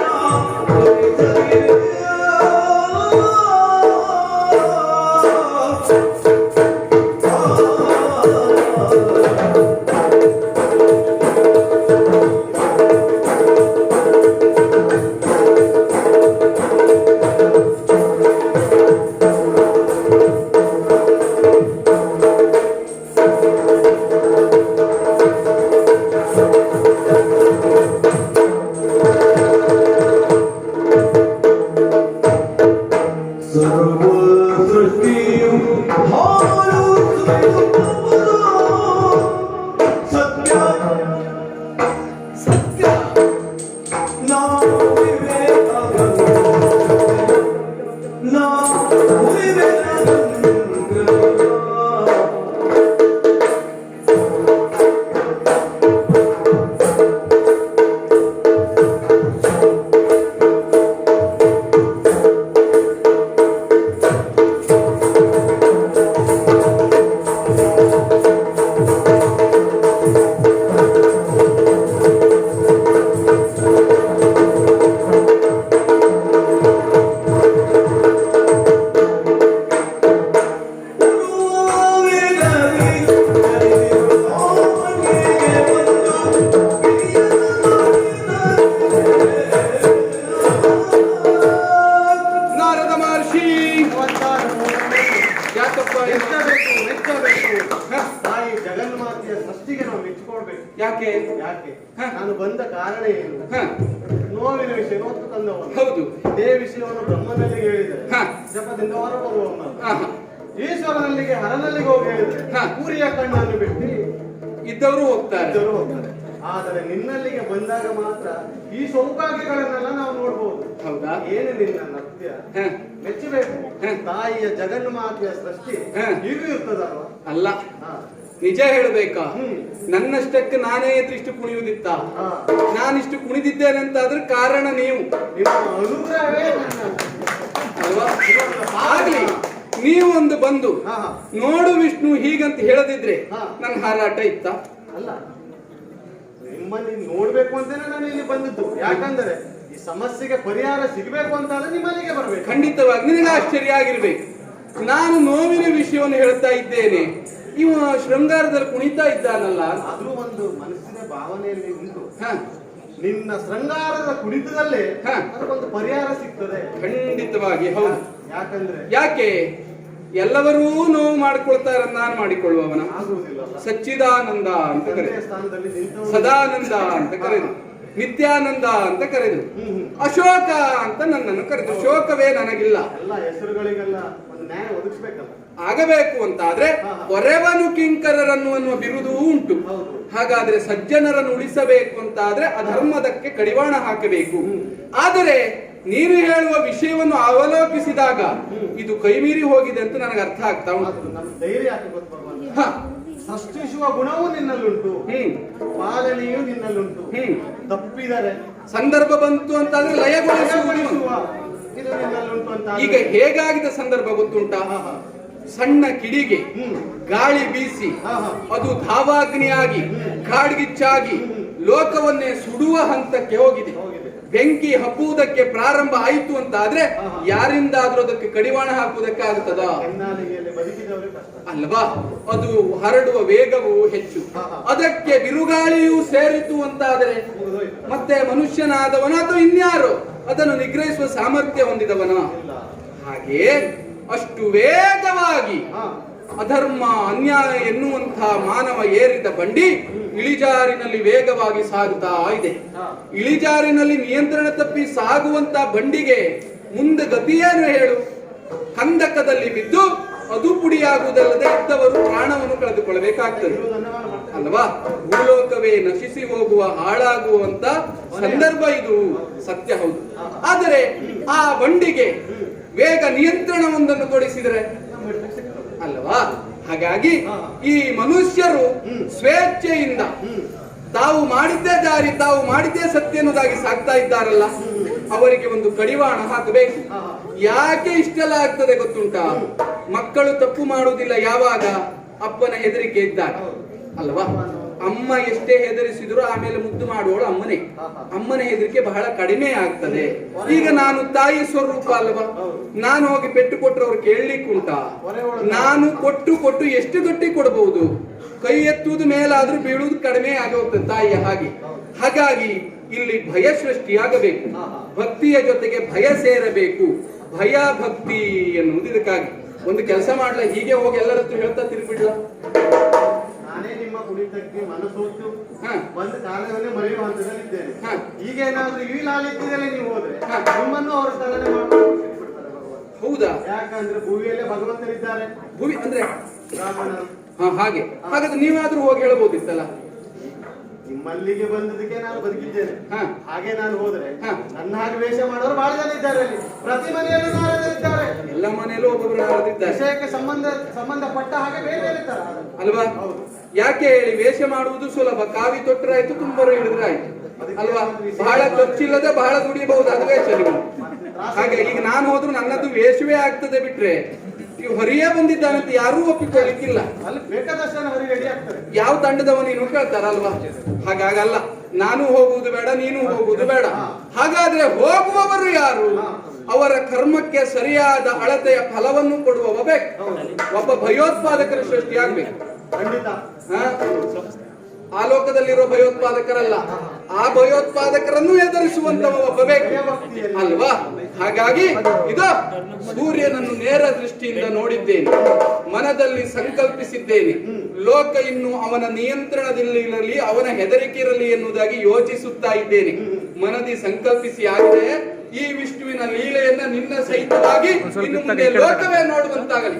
ಯಾಕೆ? ಯಾಕೆ ಹ. ನಾನು ಬಂದ ಕಾರಣ ಏನು? ಹ, ನೋವಿನ ವಿಷಯ ಹೊತ್ತು ತಂದವನು. ಹೌದು. ಇದೇ ವಿಷಯವನ್ನು ಬ್ರಹ್ಮನಲ್ಲಿಗೆ ಹೇಳಿದರೆ ಹ. ಜಪದಿಂದ ಹೊರ ಬರುವವನು. ಆಹಾ. ಈಶ್ವರನಲ್ಲಿಗೆ ಹರನಲ್ಲಿಗೆ ಹೋಗಿ ಹೇಳಿದ್ರೆ ಹ. ಪೂರಿಯ ಕಣ್ಣನ್ನು ಬಿಟ್ಟು ಇದ್ದವರು ಹೋಗ್ತಾರೆ. ಇದ್ದರು ಹೋಗ್ತಾರೆ. ಆದರೆ ನಿನ್ನಲ್ಲಿಗೆ ಬಂದಾಗ ಮಾತ್ರ ಈ ಸೌಭಾಗ್ಯಗಳನ್ನೆಲ್ಲ ನಾವು ನೋಡ್ಬೋದು. ಹೌದಾ? ಏನು ನಿನ್ನ ನೃತ್ಯ ಹ, ಮೆಚ್ಚಬೇಕು. ಹ. ತಾಯಿಯ ಜಗನ್ಮಾತೆಯ ಸೃಷ್ಟಿ ಹ. ಹೀಗೂ ಇರ್ತದಲ್ವಾ? ಅಲ್ಲ, ಹ. ನಿಜ ಹೇಳ್ಬೇಕಾ? ಹ್ಮ್. ನನ್ನಷ್ಟಕ್ಕೆ ನಾನೇ ಇಷ್ಟು ಕುಣಿಯುವುದಿತ್ತ? ಹ. ನಾನಿಷ್ಟು ಕುಣಿದಿದ್ದೇನೆ ಅಂತ ಆದ್ರೆ ಕಾರಣ ನೀವು ನಿಮ್ಮ ಅನುಗ್ರಹವೇ ನನ್ನ ಅಲ್ವಾ? ಆಗ್ಲಿ, ನೀವೊಂದು ಬಂದು ಹ, ಹ. ನೋಡು ವಿಷ್ಣು ಹೀಗಂತ ಹೇಳದಿದ್ರೆ ಹಾ. ನನ್ನ ಹಾರಾಟ ಇತ್ತ? ಅಲ್ಲ, ನಿಮ್ಮಲ್ಲಿ ನೋಡ್ಬೇಕು ಅಂತಾನೆ ನಾನು ಇಲ್ಲಿ ಬಂದಿದ್ದು. ಯಾಕಂದ್ರೆ ಈ ಸಮಸ್ಯೆಗೆ ಪರಿಹಾರ ಸಿಗಬೇಕು ಅಂತಾದ್ರೆ ನಿಮ್ಮಲ್ಲಿಗೆ ಬರ್ಬೇಕು. ಖಂಡಿತವಾಗಿ ನಿನಗೆ ಆಶ್ಚರ್ಯ ಆಗಿರ್ಬೇಕು. ನಾನು ನೋವಿನ ವಿಷಯವನ್ನು ಹೇಳ್ತಾ ಇದ್ದೇನೆ, ಇವ ಶೃಂಗಾರದಲ್ಲಿ ಕುಣಿತಾ ಇದ್ದಾನಲ್ಲ. ಆದ್ರೂ ಒಂದು ಮನಸ್ಸಿನ ಭಾವನೆಯಲ್ಲಿ ಉಂಟು. ಹ, ನಿನ್ನ ಶೃಂಗಾರದ ಕುಣಿತದಲ್ಲೇ ಹ. ಅದಕ್ಕೊಂದು ಪರಿಹಾರ ಸಿಗ್ತದೆ. ಖಂಡಿತವಾಗಿ ಹೌದು. ಯಾಕಂದ್ರೆ ಯಾಕೆ? ಎಲ್ಲವರೂ ನೋವು ಮಾಡಿಕೊಳ್ತಾರೆ, ನಾನು ಮಾಡಿಕೊಳ್ಳುವವನ. ಆಗುವುದಿಲ್ಲ. ಸಚ್ಚಿದಾನಂದ ಅಂತ ತಂದೆಯ ಕರೆದು, ಸ್ಥಾನದಲ್ಲಿ ನಿಂತವನು. ಸದಾನಂದ ಅಂತ ಕರೆದು, ನಿತ್ಯಾನಂದ ಅಂತ ಕರೆದು, ಹ್ಮ್. ಅಶೋಕ ಅಂತ ನನ್ನನ್ನು ಕರೆದು. ಶೋಕವೇ ನನಗಿಲ್ಲ. ಎಲ್ಲ ಹೆಸರುಗಳಿಗೆಲ್ಲ ಒಂದು ನ್ಯಾಯ ಒದಗಿಸ್ಬೇಕಲ್ಲ. ಆಗಬೇಕು ಅಂತ ಆದ್ರೆ ಹೊರೆವನು ಕಿಂಕರರನ್ನು ಅನ್ನುವ ಬಿರುದು ಉಂಟು. ಹೌದು. ಹಾಗಾದ್ರೆ ಸಜ್ಜನರನ್ನು ಉಳಿಸಬೇಕು ಅಂತ ಆದ್ರೆ ಅಧರ್ಮದಕ್ಕೆ ಕಡಿವಾಣ ಹಾಕಬೇಕು. ಆದರೆ ನೀನು ಹೇಳುವ ವಿಷಯವನ್ನು ಅವಲೋಕಿಸಿದಾಗ ಇದು ಕೈಮೀರಿ ಹೋಗಿದೆ ಅಂತ ನನಗೆ ಅರ್ಥ ಆಗ್ತಾ ಉಂಟು. ಅದು ನಮ್ಮ ಧೈರ್ಯ ಯಾಕೆ ಗೊತ್ತಲ್ವ? ಹ, ಸೃಷ್ಟಿಸುವ ಗುಣವೂ ನಿನ್ನಲ್ಲುಂಟು, ಪಾಲನೆಯೂ ನಿನ್ನಲ್ಲುಂಟು. ತಪ್ಪಿದರೆ ಸಂದರ್ಭ ಬಂತು ಅಂತಾದ್ರೆ ಲಯಗೊಳಿಸುವುದು. ಲಯಗೊಳಿಸುವ ಇದು ನಿನ್ನಲ್ಲುಂಟು ಅಂತ. ಈಗ ಹೇಗಾಗಿದ್ದ ಸಂದರ್ಭ ಗೊತ್ತುಂಟಾ? ಸಣ್ಣ ಕಿಡಿಗೆ ಗಾಳಿ ಬೀಸಿ ಅದು ಧಾವಾಗ್ನಿಯಾಗಿ ಕಾಡ್ಗಿಚ್ಚಾಗಿ ಲೋಕವನ್ನೇ ಸುಡುವ ಹಂತಕ್ಕೆ ಹೋಗಿದೆ. ಬೆಂಕಿ ಹಬ್ಬುವುದಕ್ಕೆ ಪ್ರಾರಂಭ ಆಯಿತು ಅಂತ ಆದ್ರೆ ಯಾರಿಂದಾದ್ರೂ ಅದಕ್ಕೆ ಕಡಿವಾಣ ಹಾಕುವುದಕ್ಕೆ ಆಗುತ್ತದ? ಬದುಕಿದವರೇ ಕಷ್ಟ ಅಲ್ವಾ? ಅದು ಹರಡುವ ವೇಗವು ಹೆಚ್ಚು. ಅದಕ್ಕೆ ಬಿರುಗಾಳಿಯೂ ಸೇರಿತು ಅಂತ ಆದ್ರೆ ಮತ್ತೆ ಮನುಷ್ಯನಾದವನ ಅಥವಾ ಇನ್ಯಾರು ಅದನ್ನು ನಿಗ್ರಹಿಸುವ ಸಾಮರ್ಥ್ಯ ಹೊಂದಿದವನ? ಹಾಗೆ ಅಷ್ಟು ವೇಗವಾಗಿ ಅಧರ್ಮ ಅನ್ಯಾಯ ಎನ್ನುವಂತಹ ಮಾನವ ಏರಿದ ಬಂಡಿ ಇಳಿಜಾರಿನಲ್ಲಿ ವೇಗವಾಗಿ ಸಾಗುತ್ತಾ ಇದೆ. ಇಳಿಜಾರಿನಲ್ಲಿ ನಿಯಂತ್ರಣ ತಪ್ಪಿ ಸಾಗುವಂತ ಬಂಡಿಗೆ ಮುಂದೆ ಗತಿಯೇನು ಹೇಳು? ಕಂದಕದಲ್ಲಿ ಬಿದ್ದು ಅದು ಪುಡಿಯಾಗುವುದಲ್ಲದೆ ಇದ್ದವರು ಪ್ರಾಣವನ್ನು ಕಳೆದುಕೊಳ್ಳಬೇಕಾಗ್ತದೆ ಅಲ್ವಾ? ಭೂಲೋಕವೇ ನಶಿಸಿ ಹೋಗುವ ಹಾಳಾಗುವಂತ ಸಂದರ್ಭ ಇದು, ಸತ್ಯ ಹೌದು. ಆದರೆ ಆ ಬಂಡಿಗೆ ವೇಗ ನಿಯಂತ್ರಣವೊಂದನ್ನು ಕೊಡಿಸಿದರೆ ಅಲ್ವಾ? ಹಾಗಾಗಿ ಈ ಮನುಷ್ಯರು ಸ್ವೇಚ್ಛೆಯಿಂದ ತಾವು ಮಾಡಿದ್ದೇ ದಾರಿ, ತಾವು ಮಾಡಿದ್ದೇ ಸತ್ಯ ಅನ್ನೋದಾಗಿ ಸಾಗ್ತಾ ಇದ್ದಾರಲ್ಲ, ಅವರಿಗೆ ಒಂದು ಕಡಿವಾಣ ಹಾಕಬೇಕು. ಯಾಕೆ ಇಷ್ಟೆಲ್ಲ ಆಗ್ತದೆ ಗೊತ್ತುಂಟಾ? ಮಕ್ಕಳು ತಪ್ಪು ಮಾಡುವುದಿಲ್ಲ ಯಾವಾಗ ಅಪ್ಪನ ಹೆದರಿಕೆ ಇದ್ದಾಗ ಅಲ್ವಾ? ಅಮ್ಮ ಎಷ್ಟೇ ಹೆದರಿಸಿದ್ರು ಆಮೇಲೆ ಮುದ್ದು ಮಾಡುವಳು ಅಮ್ಮನೇ. ಅಮ್ಮನ ಹೆದರಿಕೆ ಬಹಳ ಕಡಿಮೆ ಆಗ್ತದೆ. ಈಗ ನಾನು ತಾಯಿ ಸ್ವರೂಪ ಅಲ್ವಾ? ನಾನು ಹೋಗಿ ಪೆಟ್ಟು ಕೊಟ್ಟರೆ ಅವ್ರು ಕೇಳಲಿಕ್ಕುಂಟಾ? ನಾನು ಕೊಟ್ಟು ಎಷ್ಟು ಗಟ್ಟಿ ಕೊಡಬಹುದು? ಕೈ ಎತ್ತುವುದು ಮೇಲಾದ್ರೂ ಬೀಳುವುದು ಕಡಿಮೆ ಆಗಿ ಹೋಗ್ತದೆ ತಾಯಿಯ ಹಾಗೆ. ಹಾಗಾಗಿ ಇಲ್ಲಿ ಭಯ ಸೃಷ್ಟಿಯಾಗಬೇಕು, ಭಕ್ತಿಯ ಜೊತೆಗೆ ಭಯ ಸೇರಬೇಕು. ಭಯ ಭಕ್ತಿ ಎನ್ನುವುದು ಇದಕ್ಕಾಗಿ. ಒಂದು ಕೆಲಸ ಮಾಡ್ಲ, ಹೀಗೆ ಹೋಗಿ ಎಲ್ಲರ ಹತ್ರ ಹೇಳ್ತಾ ತಿರುಗಿಬಿಡ್ಲ, ನಾನೇ ನಿಮ್ಮ ಕುಣಿತಕ್ಕೆ ಮನಸೋತು ಬಂದು ಕಾಲವನ್ನೇ ಮರೆಯುವ ಹಂತದಲ್ಲಿದ್ದೇನೆ. ಈಗೇನಾದ್ರೂ ಈ ಲಾಲಿತ್ಯದಲ್ಲಿ ನೀವು ಹೋದ್ರೆ ನಿಮ್ಮನ್ನು ಅವರು ಸ್ಥಳನೆ ಮಾಡ್ತಾರೆ. ಹೌದಾ? ಯಾಕಂದ್ರೆ ಭೂಮಿಯಲ್ಲೇ ಭಗವಂತನಿದ್ದಾರೆ. ಭೂಮಿ ಅಂದ್ರೆ ಬ್ರಾಹ್ಮಣರು. ಹಾಗೆ. ಹಾಗಾದ್ರೆ ನೀವಾದ್ರೂ ಹೋಗಿ ಹೇಳಬಹುದಿತ್ತಲ್ಲ. ನಿಮ್ಮಲ್ಲಿಗೆ ಬಂದದಕ್ಕೆ ನಾನು ಬದುಕಿದ್ದೇನೆ. ಹಾಗೆ ನಾನು ಹೋದ್ರೆ ನನ್ನ ಹಾಗೆ ವೇಷ ಮಾಡೋರು ಬಹಳ ಜನ ಇದ್ದಾರೆ ಅಲ್ಲಿ. ಪ್ರತಿ ಮನೆಯಲ್ಲೂ ನಾರದಿದ್ದಾರೆ. ಎಲ್ಲ ಮನೆಯಲ್ಲೂ ಒಬ್ಬೊಬ್ರು ನಾರದಿದ್ದಾರೆ. ವಿಷಯಕ್ಕೆ ಸಂಬಂಧಪಟ್ಟ ಹಾಗೆ ಬೇರೆ ಬೇರೆ ತರ ಅಲ್ವಾ? ಯಾಕೆ ಹೇಳಿ? ವೇಷ ಮಾಡುವುದು ಸುಲಭ, ಕಾವಿ ತೊಟ್ಟರಾಯ್ತು, ತುಂಬರು ಹಿಡಿದ್ರಾಯ್ತು ಅಲ್ವಾ? ಬಹಳ ಖರ್ಚಿಲ್ಲದೆ ಬಹಳ ದುಡಿಯಬಹುದು, ಅದು ವೇಷ. ಹಾಗೆ ಈಗ ನಾನು ಹೋದ್ರು ನನ್ನದು ವೇಷವೇ ಆಗ್ತದೆ ಬಿಟ್ರೆ ಇವು ಹೊರಿಯೇ ಬಂದಿದ್ದಾನಂತ ಯಾರೂ ಒಪ್ಪಿಕೊಳ್ಳಿಕ್ಕಿಲ್ಲ. ಅಲ್ಲಿ ಬೇಕಾದಷ್ಟು ಹೊರಿ ರೆಡಿ ಆಗ್ತಾರೆ. ಯಾವ ತಂಡದವನು ನೀನು ಕೇಳ್ತಾರಲ್ವಾ? ಹಾಗಾಗಲ್ಲ. ನಾನು ಹೋಗುವುದು ಬೇಡ, ನೀನು ಹೋಗುವುದು ಬೇಡ. ಹಾಗಾದ್ರೆ ಹೋಗುವವರು ಯಾರು? ಅವರ ಕರ್ಮಕ್ಕೆ ಸರಿಯಾದ ಅಳತೆಯ ಫಲವನ್ನು ಕೊಡುವವ ಬೇಕು. ಒಬ್ಬ ಭಯೋತ್ಪಾದಕರ ಸೃಷ್ಟಿಯಾಗಬೇಕು. ಖಂಡಿತ. ಆ ಲೋಕದಲ್ಲಿರೋ ಭಯೋತ್ಪಾದಕರಲ್ಲ, ಆ ಭಯೋತ್ಪಾದಕರನ್ನು ಎದುರಿಸುವಂತವ ಒಬ್ಬ ಬೇಕು ಅಲ್ವಾ? ಹಾಗಾಗಿ ಇದು ಸೂರ್ಯನನ್ನು ನೇರ ದೃಷ್ಟಿಯಿಂದ ನೋಡಿದ್ದೇನೆ, ಮನದಲ್ಲಿ ಸಂಕಲ್ಪಿಸಿದ್ದೇನೆ, ಲೋಕ ಇನ್ನು ಅವನ ನಿಯಂತ್ರಣದಲ್ಲಿರಲಿ, ಅವನ ಹೆದರಿಕೆ ಇರಲಿ ಎನ್ನುವುದಾಗಿ ಯೋಚಿಸುತ್ತಾ ಇದ್ದೇನೆ. ಮನದಿ ಸಂಕಲ್ಪಿಸಿ ಆಗಿದೆ ಈ ವಿಷ್ಣುವಿನ ಲೀಲೆಯನ್ನ ನಿನ್ನ ಸಹಿತವಾಗಿ ಇನ್ನು ಮುಂದೆ ಲೋಕವೇ ನೋಡುವಂತಾಗಲಿ.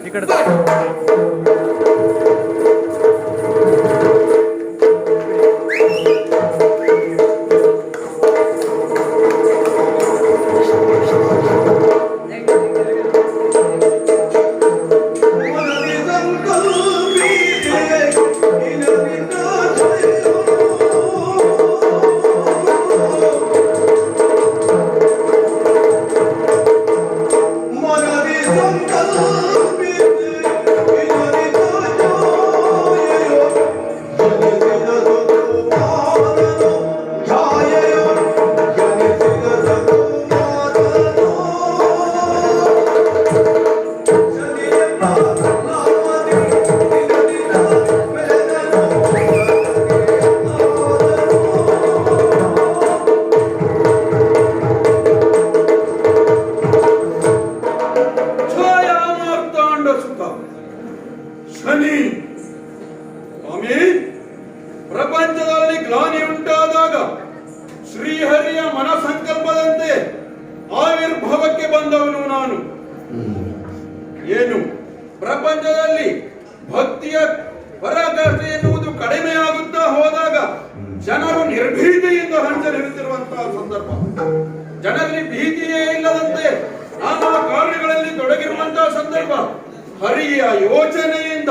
ಪ್ರಪಂಚದಲ್ಲಿ ಗ್ಲಾನಿ ಉಂಟಾದಾಗ ಶ್ರೀಹರಿಯ ಮನಸಂಕಲ್ಪದಂತೆ ಆವಿರ್ಭಾವಕ್ಕೆ ಬಂದವನು ನಾನು. ಏನು ಪ್ರಪಂಚದಲ್ಲಿ ಭಕ್ತಿಯ ಪರಾಕಾಷ್ಠೆ ಎನ್ನುವುದು ಕಡಿಮೆಯಾಗುತ್ತಾ ಹೋದಾಗ ಜನರು ನಿರ್ಭೀತಿಯಿಂದ ಹಂಚಲಿರುತ್ತಿರುವಂತಹ ಸಂದರ್ಭ, ಜನರಲ್ಲಿ ಭೀತಿಯೇ ಇಲ್ಲದಂತೆ ನಾನಾ ಕಾರ್ಯಗಳಲ್ಲಿ ತೊಡಗಿರುವಂತಹ ಸಂದರ್ಭ, ಹರಿಯ ಯೋಚನೆಯಿಂದ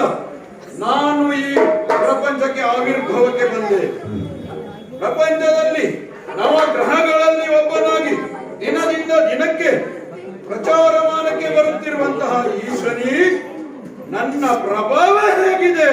ನಾನು ಈ ಪ್ರಪಂಚಕ್ಕೆ ಆವಿರ್ಭಾವಕ್ಕೆ ಬಂದೆ. ಪ್ರಪಂಚದಲ್ಲಿ ನವಗ್ರಹಗಳಲ್ಲಿ ಒಬ್ಬನಾಗಿ ದಿನದಿಂದ ದಿನಕ್ಕೆ ಪ್ರಚಾರಮಾನಕ್ಕೆ ಬರುತ್ತಿರುವಂತಹ ಈಶ್ವರಿ ನನ್ನ ಪ್ರಭಾವ ಹೇಗಿದೆ?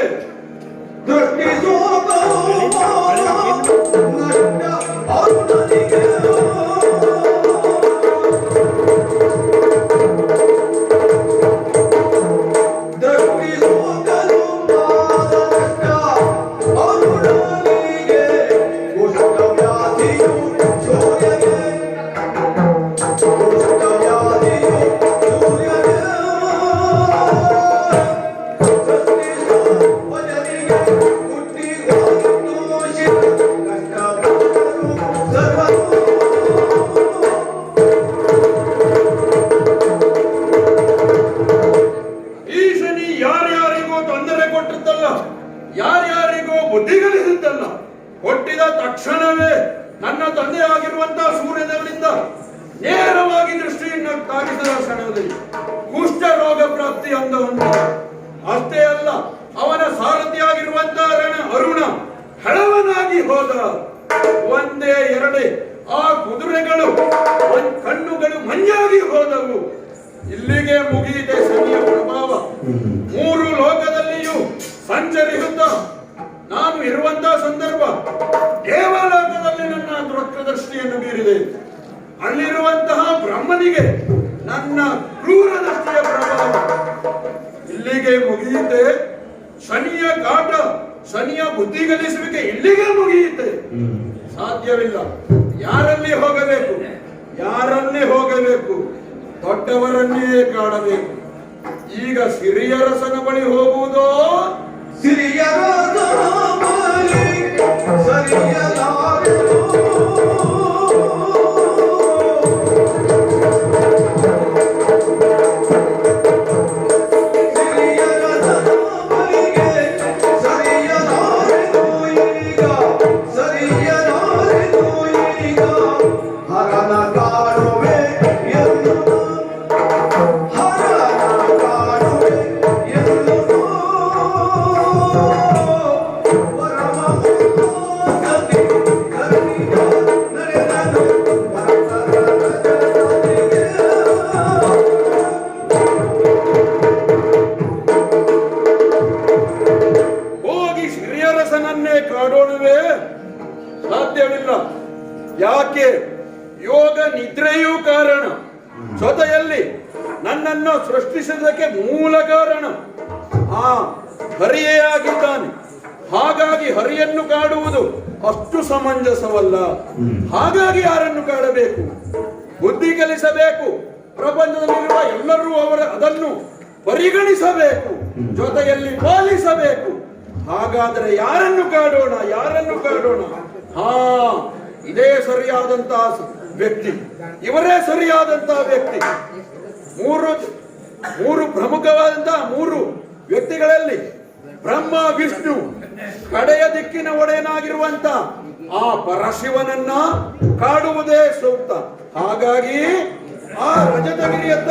ಯಾರ್ಯಾರಿಗೂ ಬುದ್ಧಿಗಳಿಸುತ್ತಲ್ಲ, ಕೊಟ್ಟಿದ ತಕ್ಷಣವೇ ನನ್ನ ತಂದೆ ಆಗಿರುವಂತಹ ಸೂರ್ಯದೇವನಿಂದ ನೇರವಾಗಿ ದೃಷ್ಟಿಯನ್ನು ತಾಗಿಸಿದ ಕ್ಷಣದಲ್ಲಿ ಕುಷ್ಠ ರೋಗ ಪ್ರಾಪ್ತಿ ಅಂದ ಹೊಂದಿದ. ಅಷ್ಟೇ ಅಲ್ಲ, ಅವನ ಸಾರಥಿಯಾಗಿರುವಂತಹ ಅರುಣ ಹಳವನಾಗಿ ಹೋದ. ಒಂದೇ ಎರಡೇ ಆ ಕುದುರೆಗಳು ಕಣ್ಣುಗಳು ಮಂಜಾಗಿ ಹೋದವು. ಇಲ್ಲಿಗೆ ಮುಗಿಯಿದೆ ಶನಿಯ ಪ್ರಭಾವ. ಮೂರು ಲೋಕದಲ್ಲಿಯೂ ಸಂಚರಿಸುತ್ತ ನಾನು ಇರುವಂತಹ ಸಂದರ್ಭ ದೇವಲೋಕದಲ್ಲಿ ನನ್ನ ದೃಷ್ಟಿಯನ್ನು ಬೀರಿದೆ. ಅಲ್ಲಿರುವಂತಹ ಬ್ರಹ್ಮನಿಗೆ ನನ್ನ ಕ್ರೂರ ದೃಷ್ಟಿಯ ಪ್ರಭಾವ. ಇಲ್ಲಿಗೆ ಮುಗಿಯುತ್ತೆ ಶನಿಯ ಕಾಟ, ಶನಿಯ ಬುದ್ಧಿಗಳಿಸುವಿಕೆ ಇಲ್ಲಿಗೆ ಮುಗಿಯುತ್ತೆ. ಸಾಧ್ಯವಿಲ್ಲ. ಯಾರಲ್ಲಿ ಹೋಗಬೇಕು? ಯಾರಲ್ಲಿ ಹೋಗಬೇಕು? ದೊಡ್ಡವರನ್ನೇ ಕಾಣಬೇಕು. ಈಗ ಸಿರಿಯರಸನ ಬಳಿ ಹೋಗುವುದೋ? ಸಿರಿಯರಸನ ಬಳಿ ಸರಿಯಲಾರೆನೋ. ಕಾಡೋಣವೇ? ಸಾಧ್ಯವಿಲ್ಲ. ಯಾಕೆ? ಯೋಗ ನಿದ್ರೆಯೂ ಕಾರಣ, ಜೊತೆಯಲ್ಲಿ ನನ್ನನ್ನು ಸೃಷ್ಟಿಸಿದ್ದಕ್ಕೆ ಮೂಲ ಕಾರಣ ಹರಿಯೇ ಆಗಿದ್ದಾನೆ. ಹಾಗಾಗಿ ಹರಿಯನ್ನು ಕಾಡುವುದು ಅಷ್ಟು ಸಮಂಜಸವಲ್ಲ. ಹಾಗಾಗಿ ಯಾರನ್ನು ಕಾಡಬೇಕು? ಬುದ್ಧಿ ಕಲಿಸಬೇಕು. ಪ್ರಪಂಚದಲ್ಲಿರುವ ಎಲ್ಲರೂ ಅದನ್ನು ಪರಿಗಣಿಸಬೇಕು, ಜೊತೆಯಲ್ಲಿ ಪಾಲಿಸಬೇಕು. ಹಾಗಾದರೆ ಯಾರನ್ನು ಕಾಡೋಣ? ಹಾ, ಇದೇ ಸರಿಯಾದಂತಹ ವ್ಯಕ್ತಿ, ಇವರೇ ಸರಿಯಾದಂತಹ ವ್ಯಕ್ತಿ. ಮೂರು ಪ್ರಮುಖವಾದಂತಹ ಮೂರು ವ್ಯಕ್ತಿಗಳಲ್ಲಿ ಬ್ರಹ್ಮ ವಿಷ್ಣು ಕಡೆಯ ದಿಕ್ಕಿನ ಒಡೆಯನಾಗಿರುವಂತ ಆ ಪರಶಿವನನ್ನ ಕಾಡುವುದೇ ಸೂಕ್ತ. ಹಾಗಾಗಿ ಆ ರಜತಗಿರಿಯತ್ತ